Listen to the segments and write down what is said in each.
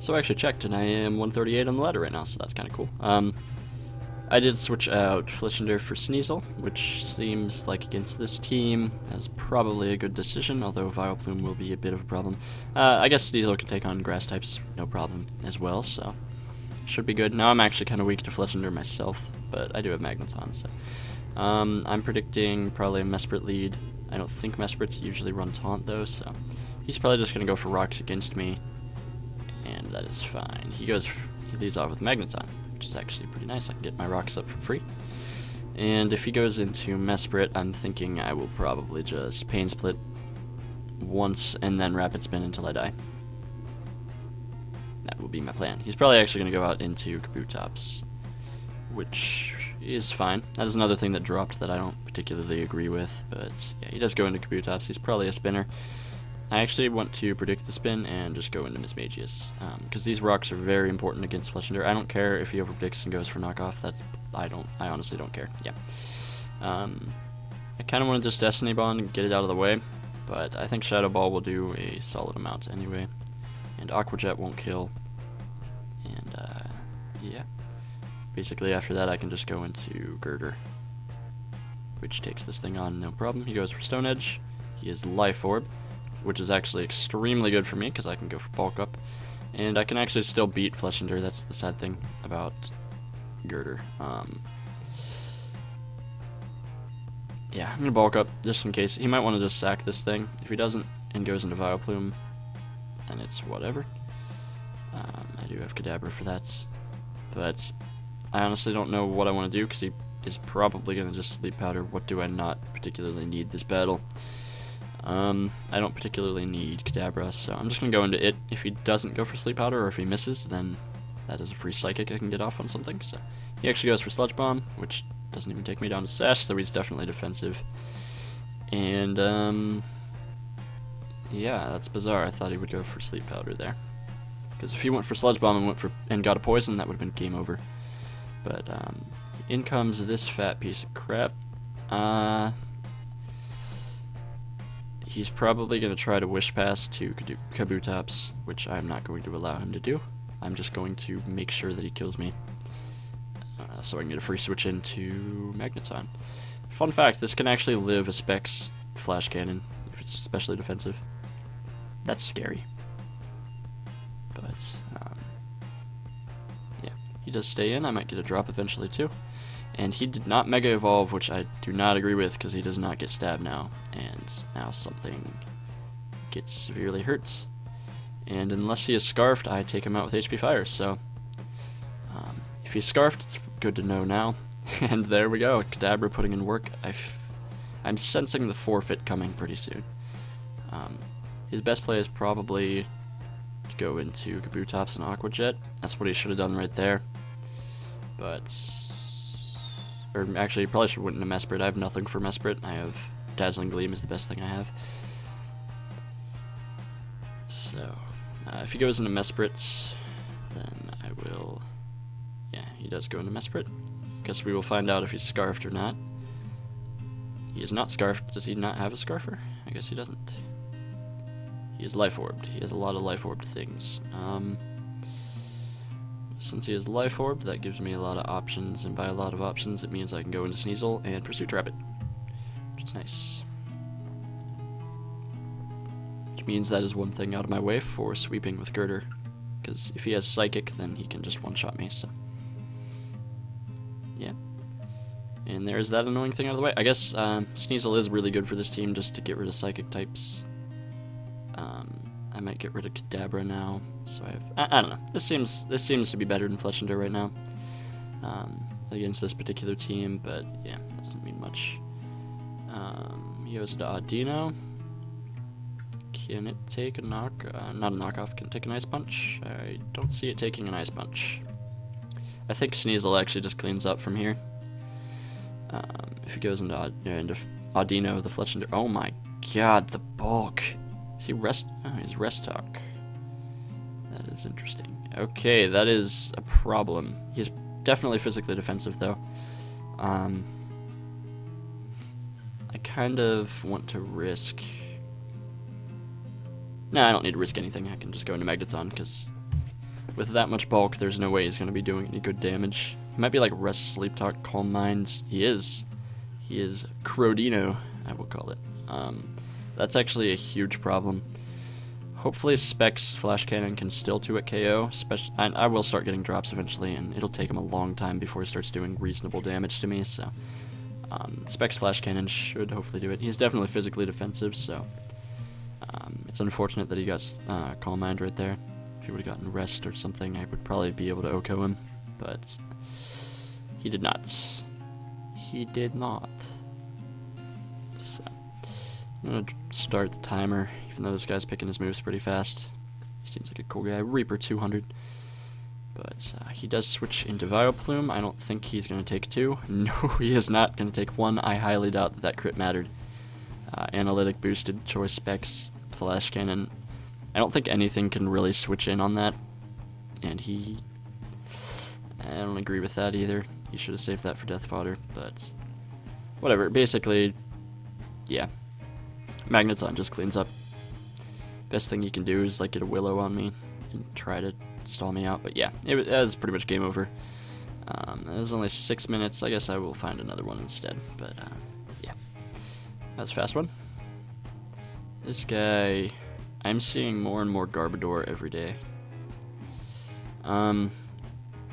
So I actually checked, and I am 138 on the ladder right now, so that's kind of cool. I did switch out Flischender for Sneasel, which seems like against this team is probably a good decision, although Vileplume will be a bit of a problem. I guess Sneasel can take on grass types, no problem as well, so should be good. Now I'm actually kind of weak to Fletchender myself, but I do have Magneton, so I'm predicting probably a Mesprit lead. I don't think Mesprits usually run Taunt though, so he's probably just going to go for rocks against me, and that is fine. He leads off with Magneton, which is actually pretty nice. I can get my rocks up for free. And if he goes into Mesprit, I'm thinking I will probably just Pain Split once and then Rapid Spin until I die. That will be my plan. He's probably actually going to go out into Kabutops, which is fine. That is another thing that dropped that I don't particularly agree with, but yeah, he does go into Kabutops. He's probably a spinner. I actually want to predict the spin and just go into Mismagius, because these rocks are very important against Fletchender. I don't care if he overpredicts and goes for knockoff. I honestly don't care. Yeah. I kind of want to just Destiny Bond and get it out of the way, but I think Shadow Ball will do a solid amount anyway, and Aqua Jet won't kill. And yeah. Basically after that I can just go into Girder, which takes this thing on no problem. He goes for Stone Edge. He is Life Orb, which is actually extremely good for me because I can go for Bulk Up, and I can actually still beat Fletchender. That's the sad thing about Girder. Yeah, I'm gonna Bulk Up just in case. He might want to just sack this thing. If he doesn't and goes into Vileplume, then it's whatever. I do have Kadabra for that, but I honestly don't know what I want to do because he is probably gonna just Sleep Powder. What do I not particularly need this battle? I don't particularly need Kadabra, so I'm just going to go into it. If he doesn't go for Sleep Powder, or if he misses, then that is a free Psychic I can get off on something. So he actually goes for Sludge Bomb, which doesn't even take me down to Sash, so he's definitely defensive. And, yeah, that's bizarre. I thought he would go for Sleep Powder there. Because if he went for Sludge Bomb and got a Poison, that would have been game over. But, in comes this fat piece of crap. He's probably going to try to Wish Pass to Kabutops, which I'm not going to allow him to do. I'm just going to make sure that he kills me, so I can get a free switch into Magneton. Fun fact, this can actually live a Specs Flash Cannon, if it's especially defensive. That's scary. But, yeah, he does stay in. I might get a drop eventually too. And he did not Mega Evolve, which I do not agree with, because he does not get stabbed now. And now something gets severely hurt. And unless he is Scarfed, I take him out with HP Fire. So, if he's Scarfed, it's good to know now. And there we go, Kadabra putting in work. I'm sensing the forfeit coming pretty soon. His best play is probably to go into Kabutops and Aqua Jet. That's what he should have done right there. But... or actually, probably should have went into Mesprit. I have nothing for Mesprit. I have Dazzling Gleam is the best thing I have. So, if he goes into Mesprit, then I will... yeah, he does go into Mesprit. Guess we will find out if he's Scarfed or not. He is not Scarfed. Does he not have a Scarfer? I guess he doesn't. He is Life Orbed. He has a lot of Life Orbed things. Since he is Life Orbed, that gives me a lot of options, and by a lot of options, it means I can go into Sneasel and Pursuit Rapid, which is nice. Which means that is one thing out of my way for sweeping with Girder, because if he has Psychic, then he can just one-shot me, so... yeah. And there's that annoying thing out of the way. I guess Sneasel is really good for this team just to get rid of Psychic types. I might get rid of Kadabra now, so I don't know. This seems to be better than Fletchender right now against this particular team, but yeah, that doesn't mean much. He goes to Audino. Can it take a not a knockoff? Can it take an Ice Punch? I don't see it taking an Ice Punch. I think Sneasel actually just cleans up from here. If he goes into Audino, the Fletchender. Oh my god, the bulk. Is he he's Rest Talk. That is interesting. Okay, that is a problem. He's definitely physically defensive, though. I kind of want to risk... no, I don't need to risk anything. I can just go into Magneton, because with that much bulk, there's no way he's going to be doing any good damage. He might be like Rest, Sleep Talk, Calm Mind. He is. He is Crodino, I will call it. That's actually a huge problem. Hopefully Specs Flash Cannon can still do it KO. I will start getting drops eventually, and it'll take him a long time before he starts doing reasonable damage to me, so... Specs Flash Cannon should hopefully do it. He's definitely physically defensive, so... it's unfortunate that he got Calm Mind right there. If he would have gotten Rest or something, I would probably be able to OHKO him, but... he did not. He did not. So... I'm gonna start the timer, even though this guy's picking his moves pretty fast. He seems like a cool guy. Reaper 200. But he does switch into Vileplume. I don't think he's going to take 2. No, he is not going to take 1. I highly doubt that crit mattered. Analytic boosted, Choice Specs, Flash Cannon. I don't think anything can really switch in on that. And I don't agree with that either. He should have saved that for Death Fodder, but... whatever, basically, yeah. Magneton just cleans up. Best thing you can do is like get a Willow on me and try to stall me out, but yeah, it was pretty much game over. It was only 6 minutes. I guess I will find another one instead, but yeah, that was a fast one. This guy, I'm seeing more and more Garbodor every day.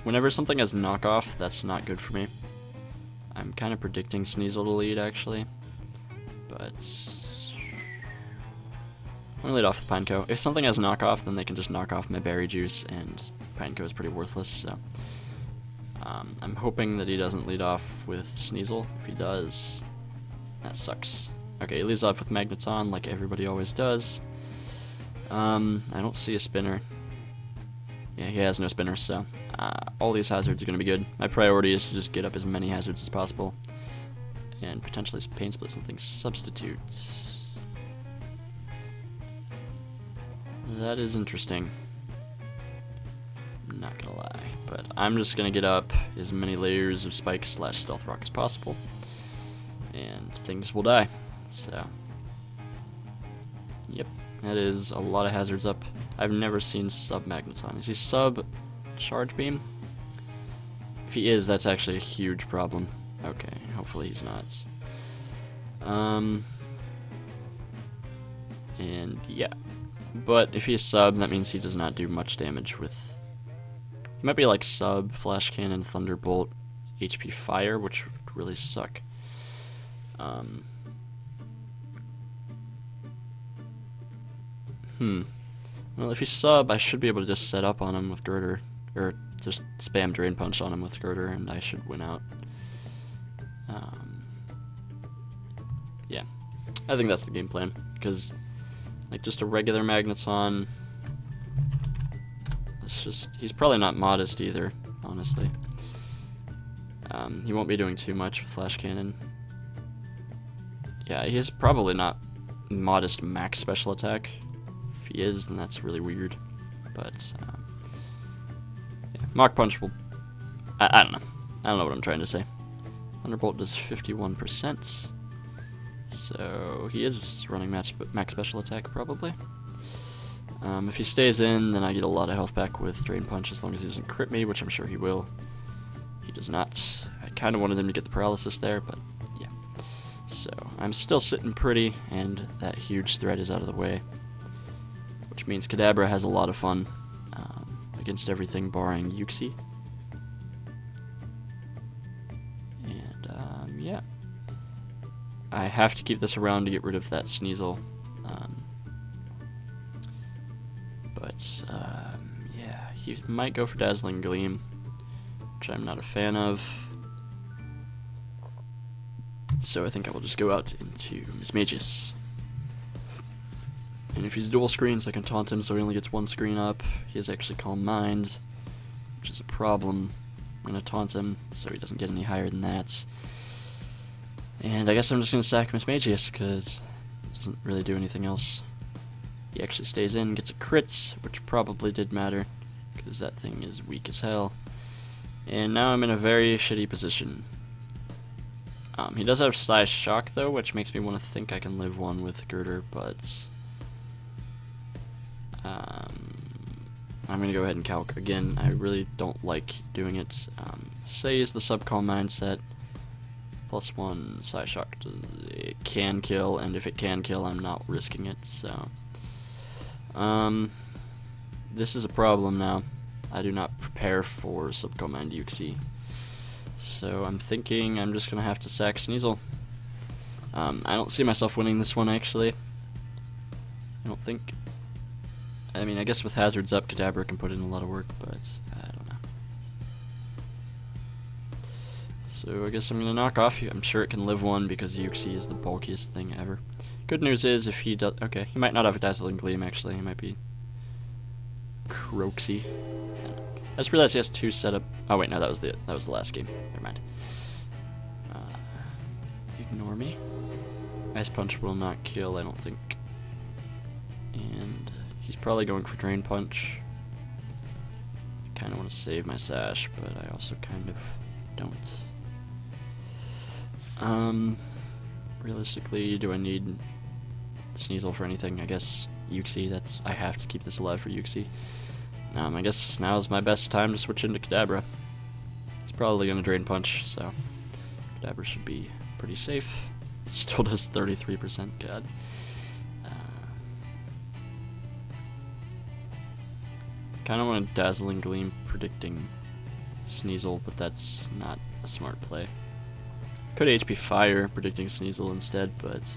Whenever something has knockoff, that's not good for me. I'm kind of predicting Sneasel to lead actually, but I'm gonna lead off with Pineco. If something has knockoff, then they can just knock off my Berry Juice, and Pineco is pretty worthless, so... I'm hoping that he doesn't lead off with Sneasel. If he does, that sucks. Okay, he leads off with Magneton, like everybody always does. I don't see a spinner. Yeah, he has no spinner, so... all these hazards are gonna be good. My priority is to just get up as many hazards as possible. And potentially Pain Split something substitutes. That is interesting. I'm not gonna lie, but I'm just gonna get up as many layers of Spikes / Stealth Rock as possible, and things will die. So, yep, that is a lot of hazards up. I've never seen sub Magneton. Is he sub Charge Beam? If he is, that's actually a huge problem. Okay, hopefully he's not. And yeah. But if he's sub, that means he does not do much damage with... he might be like sub, Flash Cannon, Thunderbolt, HP Fire, which would really suck. Well, if he's sub, I should be able to just set up on him with Girder. Or just spam Drain Punch on him with Girder, and I should win out. Yeah. I think that's the game plan, because... like, just a regular Magneton, it's just, he's probably not modest either, honestly. He won't be doing too much with Flash Cannon. Yeah, he's probably not modest max special attack. If he is, then that's really weird. But, yeah, Mach Punch will, I don't know. I don't know what I'm trying to say. Thunderbolt does 51%. So he is running max special attack probably. If he stays in, then I get a lot of health back with Drain Punch as long as he doesn't crit me, which I'm sure he will. He does not. I kind of wanted him to get the paralysis there, but yeah. So I'm still sitting pretty, and that huge threat is out of the way, which means Kadabra has a lot of fun against everything barring Yuxi. And yeah. I have to keep this around to get rid of that Sneasel. Yeah, he might go for Dazzling Gleam, which I'm not a fan of. So I think I will just go out into Mismagius. And if he's dual screens, I can taunt him so he only gets one screen up. He has actually Calm Mind, which is a problem. I'm going to taunt him so he doesn't get any higher than that. And I guess I'm just going to sack Mismagius, because it doesn't really do anything else. He actually stays in, gets a crit, which probably did matter, because that thing is weak as hell. And now I'm in a very shitty position. He does have Size Shock, though, which makes me want to think I can live one with Girder, but... I'm going to go ahead and calc again. I really don't like doing it. Say is the subcall mindset. +1 Psyshock. It can kill, and if it can kill, I'm not risking it, so. This is a problem now. I do not prepare for subcall mind Yuxi. So I'm thinking I'm just going to have to sack Sneasel. I don't see myself winning this one, actually. I don't think. I mean, I guess with hazards up, Kadabra can put in a lot of work, but I don't know. So I guess I'm going to knock off. I'm sure it can live one because Yuxi is the bulkiest thing ever. Good news is if he does... Okay, he might not have a Dazzling Gleam, actually. He might be Croaksy. I just realized he has 2 setup... Oh, wait, no, that was the last game. Never mind. Ignore me. Ice Punch will not kill, I don't think. And he's probably going for Drain Punch. I kind of want to save my Sash, but I also kind of don't. Realistically, do I need Sneasel for anything? I guess Yuxi, I have to keep this alive for Yuxi. I guess now is my best time to switch into Kadabra. He's probably going to Drain Punch, so Kadabra should be pretty safe. It still does 33%, god. Kind of want a Dazzling Gleam predicting Sneasel, but that's not a smart play. Could HP Fire predicting Sneasel instead, but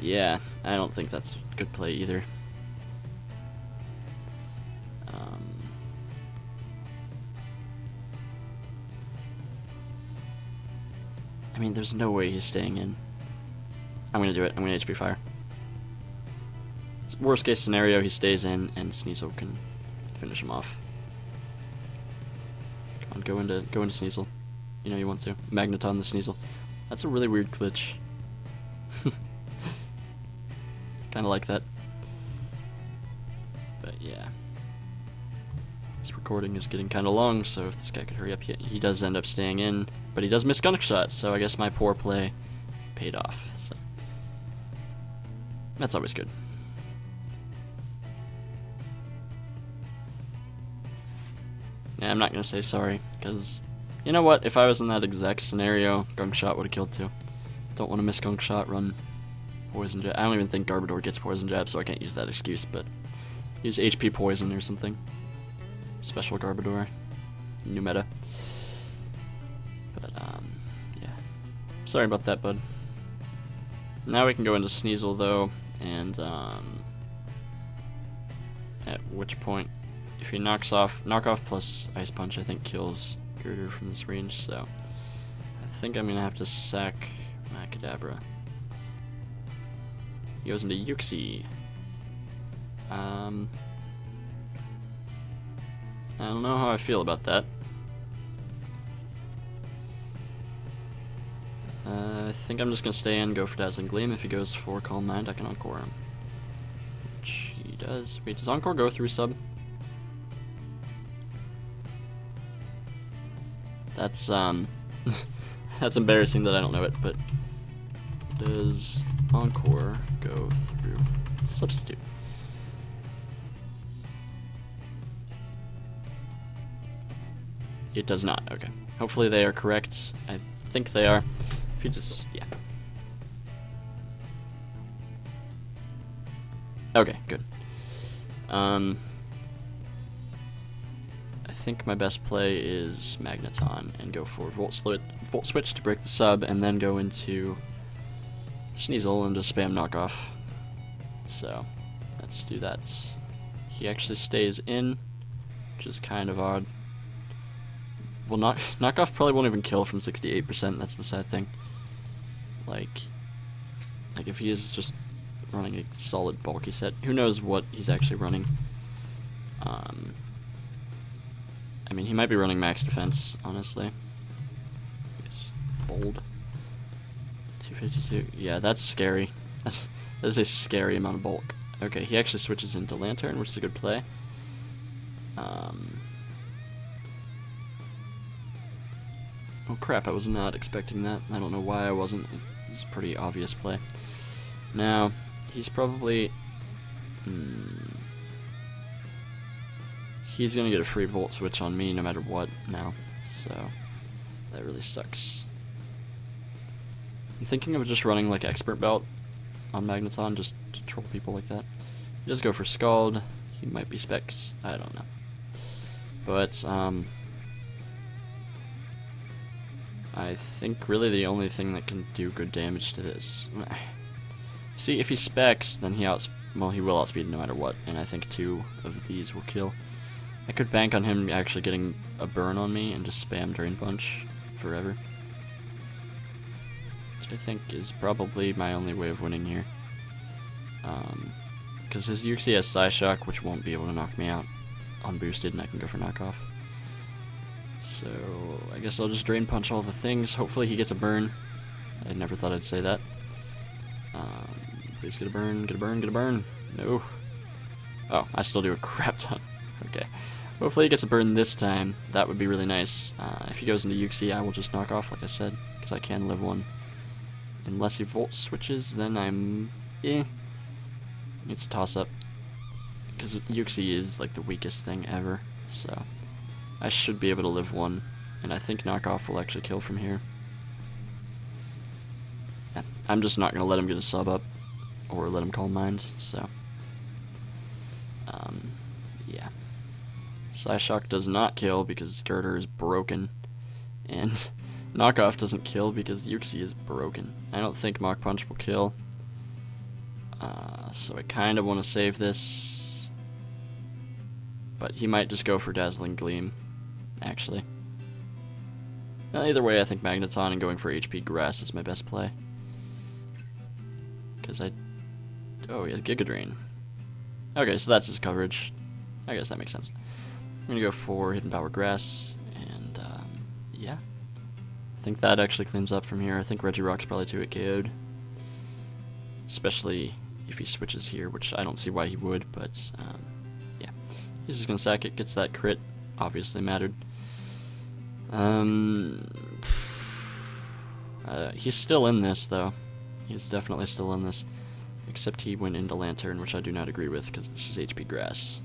yeah, I don't think that's a good play either. I mean, there's no way he's staying in. I'm gonna do it. I'm gonna HP Fire. Worst case scenario, he stays in and Sneasel can finish him off. Come on, go into Sneasel. You know you want to. Magneton the Sneasel. That's a really weird glitch. Kinda like that. But yeah. This recording is getting kinda long, so if this guy could hurry up, he does end up staying in, but he does miss Gunk Shot, so I guess my poor play paid off. So that's always good. Yeah, I'm not gonna say sorry, because you know what? If I was in that exact scenario, Gunk Shot would have killed too. Don't want to miss Gunk Shot, run Poison Jab. I don't even think Garbodor gets Poison Jab, so I can't use that excuse, but use HP Poison or something. Special Garbodor. New meta. But, yeah. Sorry about that, bud. Now we can go into Sneasel, though, and, at which point, if he knocks off plus Ice Punch, I think kills Girder from this range, so I think I'm gonna have to sack my Kadabra. He goes into Yuxi. I don't know how I feel about that. I think I'm just gonna stay in, go for Dazzling Gleam. If he goes for Calm Mind, I can Encore him. Which he does. Wait, does Encore go through sub? That's that's embarrassing that I don't know it, but does Encore go through Substitute? It does not, okay. Hopefully they are correct. I think they are. If you just, yeah. Okay, good. I think my best play is Magneton and go for Volt Switch to break the sub, and then go into Sneasel and just spam knockoff. So, let's do that. He actually stays in, which is kind of odd. Well, knockoff probably won't even kill from 68%, that's the sad thing. Like if he is just running a solid bulky set, who knows what he's actually running. I mean, he might be running max defense, honestly. I guess bold. 252. Yeah, that's scary. That is a scary amount of bulk. Okay, he actually switches into Lantern, which is a good play. Oh crap, I was not expecting that. I don't know why I wasn't. It's a pretty obvious play. Now, he's probably... he's gonna get a free Volt Switch on me no matter what now, so that really sucks. I'm thinking of just running like Expert Belt on Magneton just to troll people like that. He does go for Scald. He might be Specs. I don't know. But I think really the only thing that can do good damage to this. See, if he Specs, then he will outspeed no matter what, and I think 2 of these will kill. I could bank on him actually getting a burn on me and just spam Drain Punch forever. Which I think is probably my only way of winning here. Because his Uxie has Psyshock, which won't be able to knock me out unboosted, and I can go for knockoff. So I guess I'll just Drain Punch all the things. Hopefully he gets a burn. I never thought I'd say that. Please get a burn, get a burn, get a burn. No. Oh, I still do a crap ton. Okay. Hopefully he gets a burn this time. That would be really nice. If he goes into Uxie, I will just knock off, like I said, because I can live one. Unless he Volt Switches, then I'm... It's a toss-up. Because Uxie is like the weakest thing ever, so I should be able to live one. And I think knockoff will actually kill from here. Yeah, I'm just not going to let him get a sub up, or let him Calm Mind, so... yeah. Psyshock does not kill because Girder is broken, and knockoff doesn't kill because Uxie is broken. I don't think Mach Punch will kill, so I kind of want to save this, but he might just go for Dazzling Gleam, actually. Either way, I think Magneton and going for HP Grass is my best play, because oh, he has Giga Drain. Okay, so that's his coverage. I guess that makes sense. I'm gonna go for Hidden Power Grass, and yeah. I think that actually cleans up from here. I think Regirock's probably 2-hit KO'd. Especially if he switches here, which I don't see why he would, but yeah. He's just gonna sack it, gets that crit. Obviously mattered. He's still in this, though. He's definitely still in this. Except he went into Lantern, which I do not agree with, because this is HP Grass.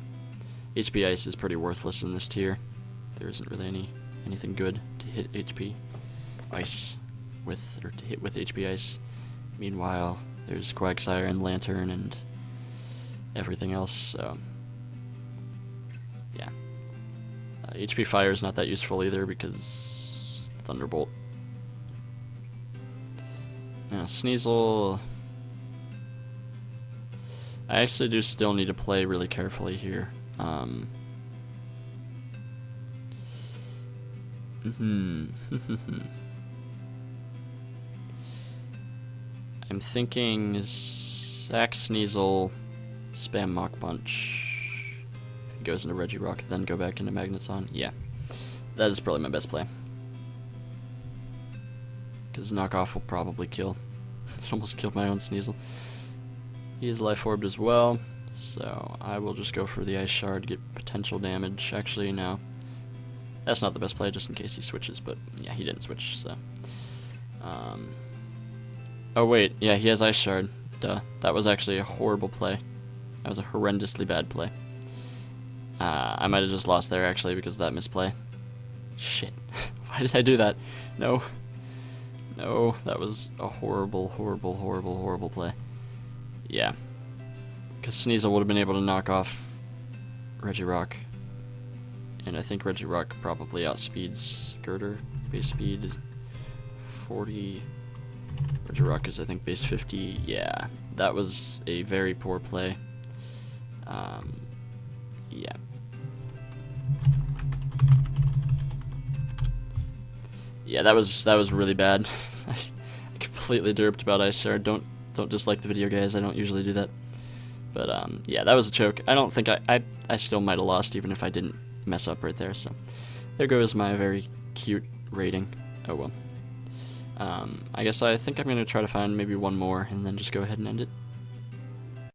HP Ice is pretty worthless in this tier. There isn't really anything good to hit HP Ice with, or to hit with HP Ice. Meanwhile, there's Quagsire and Lantern and everything else, so... yeah. HP Fire is not that useful either, because... Thunderbolt. Now, Sneasel... I actually do still need to play really carefully here. I'm thinking sack Sneasel, spam Mach Punch. If he goes into Regirock, then go back into Magneton. Yeah, that is probably my best play. Because knockoff will probably kill. It almost killed my own Sneasel. He is Life Orbed as well, so I will just go for the Ice Shard, get potential damage. Actually, no. That's not the best play, just in case he switches, but yeah, he didn't switch, so... oh wait, yeah, he has Ice Shard. Duh. That was actually a horrible play. That was a horrendously bad play. I might have just lost there, actually, because of that misplay. Shit. Why did I do that? No. No, that was a horrible, horrible, horrible, horrible play. Yeah, because Sneasel would have been able to knock off Regirock, and I think Regirock probably outspeeds Girder. Base speed 40. Regirock is, I think, base 50. Yeah, that was a very poor play. Yeah. Yeah, that was really bad. I completely derped about Ice Shard. Don't dislike the video, guys. I don't usually do that. But yeah, that was a choke. I don't think I still might have lost even if I didn't mess up right there. So there goes my very cute rating. Oh well. I guess I think I'm gonna try to find maybe one more and then just go ahead and end it.